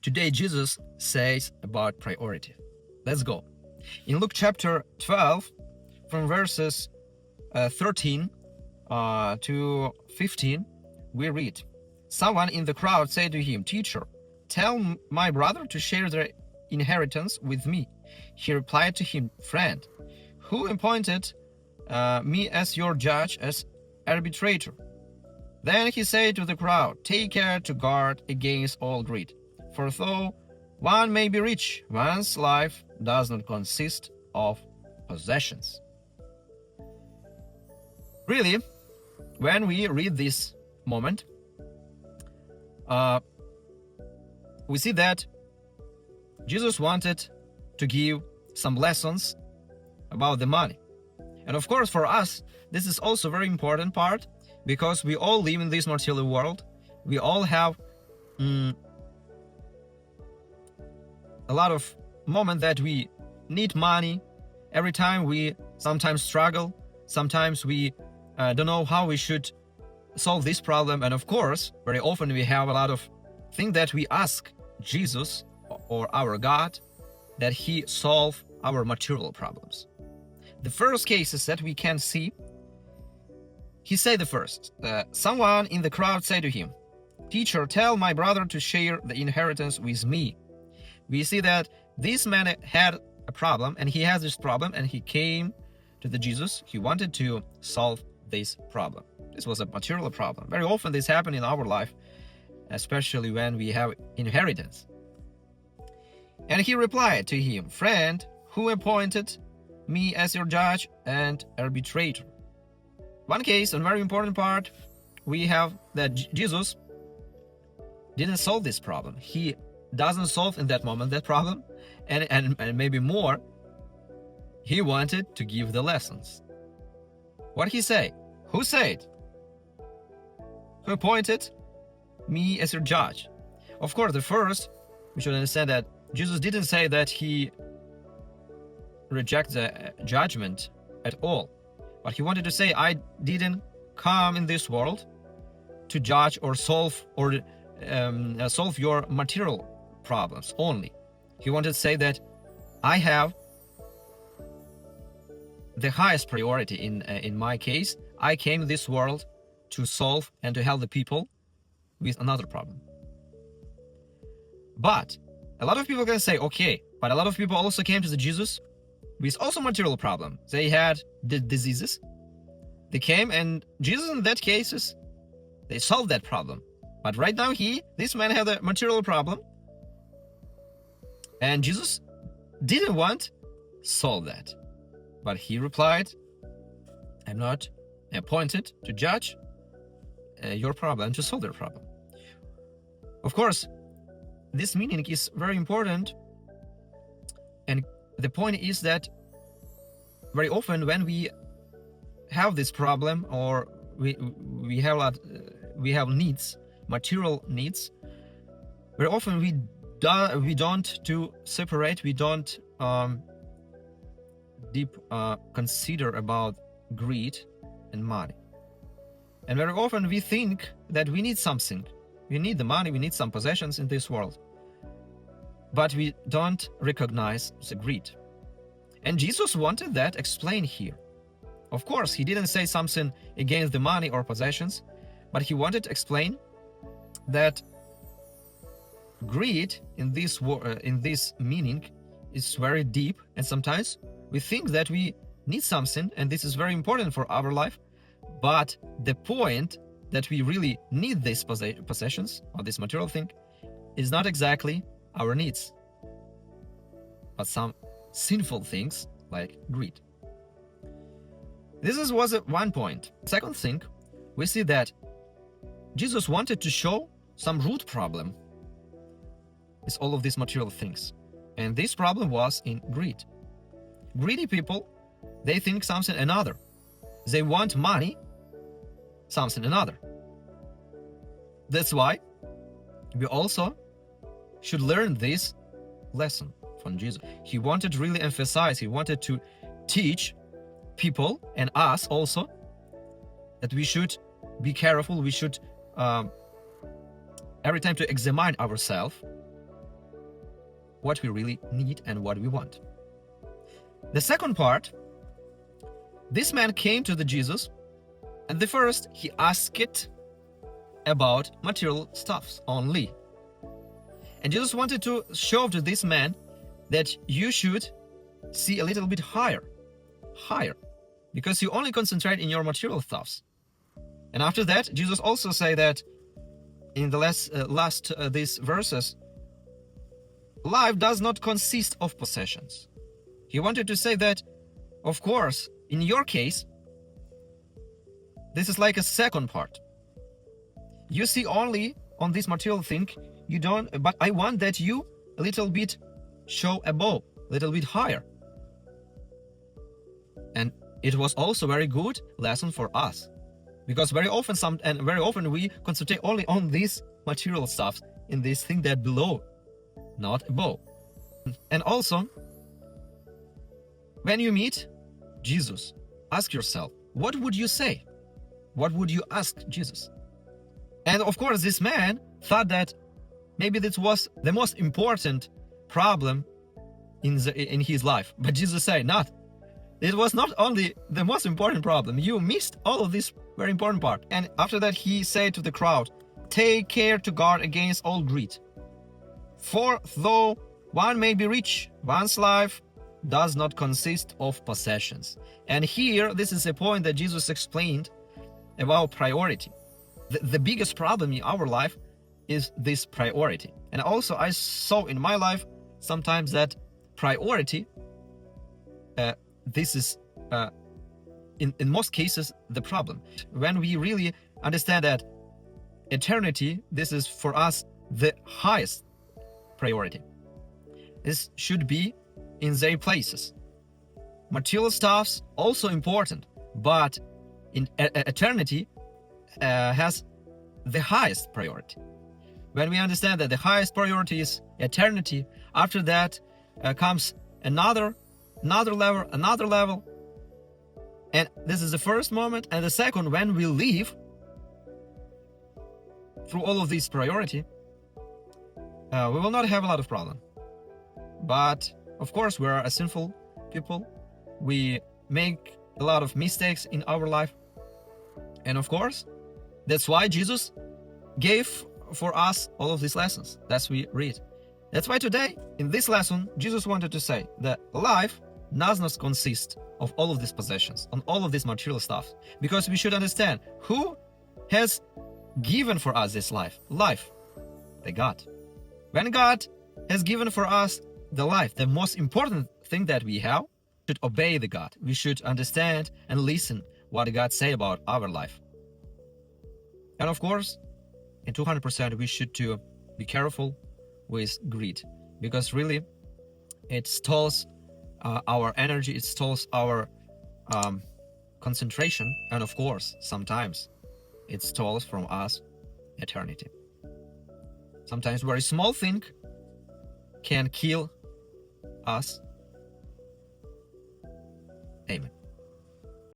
today Jesus says about priority. Let's go. In Luke chapter 12, from verses 13 to 15, we read, "Someone in the crowd said to him, 'Teacher, tell my brother to share the inheritance with me.' He replied to him, 'Friend, who appointed me as your judge, as arbitrator?' Then he said to the crowd, 'Take care to guard against all greed. For though one may be rich, one's life does not consist of possessions.'" Really, when we read this moment, we see that Jesus wanted to give some lessons about the money. And of course, for us, this is also a very important part, because we all live in this material world. We all have a lot of moments that we need money. Every time we sometimes struggle, sometimes we don't know how we should solve this problem. And of course, very often we have a lot of things that we ask Jesus or our God that He solve our material problems. The first cases that we can see, he said the first, someone in the crowd said to him, "Teacher, tell my brother to share the inheritance with me." We see that this man had a problem, and he has this problem, and he came to the Jesus. He wanted to solve this problem. This was a material problem. Very often this happens in our life, especially when we have inheritance. And he replied to him, "Friend, who appointed me as your judge and arbitrator?" One case, a very important part, we have that Jesus didn't solve this problem. He doesn't solve in that moment that problem, and maybe more, he wanted to give the lessons. What he say? Who said? Who appointed me as your judge? Of course, the first, we should understand that Jesus didn't say that he rejects the judgment at all. But he wanted to say, I didn't come in this world to judge or solve your material problems only. He wanted to say that I have the highest priority in my case. I came in this world to solve and to help the people with another problem. But a lot of people can say, okay, but a lot of people also came to the Jesus with also material problem. They had the diseases. They came, and Jesus in that cases, they solved that problem. But right now this man had a material problem, and Jesus didn't want to solve that. But he replied, I'm not appointed to judge your problem, to solve your problem. Of course, this meaning is very important, and the point is that very often when we have this problem, or we have needs, material needs, very often we don't to separate, we don't deep consider about greed and money. And very often we think that we need something. We need the money, we need some possessions in this world. But we don't recognize the greed. And Jesus wanted that explained here. Of course, he didn't say something against the money or possessions, but he wanted to explain that greed in this meaning is very deep, and sometimes we think that we need something, and this is very important for our life, but the point that we really need these possessions or this material thing is not exactly our needs, but some sinful things like greed. This was one point. Second thing, we see that Jesus wanted to show some root problem is all of these material things. And this problem was in greed. Greedy people, they think something another. They want money, something another. That's why we also should learn this lesson from Jesus. He wanted to really emphasize, he wanted to teach people and us also that we should be careful, we should every time to examine ourselves what we really need and what we want. The second part, this man came to the Jesus, and the first he asked about material stuffs only. And Jesus wanted to show to this man that you should see a little bit higher, because you only concentrate in your material stuffs. And after that, Jesus also say that in the last these verses, life does not consist of possessions. He wanted to say that, of course, in your case, this is like a second part. You see only on this material thing, you don't, but I want that you a little bit show above, a little bit higher. And it was also very good lesson for us, because very often we concentrate only on this material stuff, in this thing that below, not above. And also, when you meet Jesus, ask yourself, what would you say? What would you ask Jesus? And of course, this man thought that maybe this was the most important problem in his life. But Jesus said, not. It was not only the most important problem. You missed all of this very important part. And after that, he said to the crowd, take care to guard against all greed. For though one may be rich, one's life does not consist of possessions. And here, this is a point that Jesus explained about priority. The biggest problem in our life is this priority. And also I saw in my life sometimes that priority, this is in most cases the problem. When we really understand that eternity, this is for us the highest priority. This should be in their places. Material stuffs also important, but in eternity has the highest priority. When we understand that the highest priority is eternity, after that comes another level, and this is the first moment. And the second, when we live through all of these priority, we will not have a lot of problem. But of course, we are a sinful people. We make a lot of mistakes in our life, and of course, that's why Jesus gave for us all of these lessons that we read. That's why today, in this lesson, Jesus wanted to say that life does not consist of all of these possessions, on all of this material stuff, because we should understand who has given for us this life. Life, the God. When God has given for us the life, the most important thing that we have, should obey the God. We should understand and listen what God say about our life. And of course, in 200%, we should to be careful with greed, because really it stalls our energy, it stalls our concentration, and of course, sometimes it stalls from us eternity. Sometimes very small thing can kill us. Amen.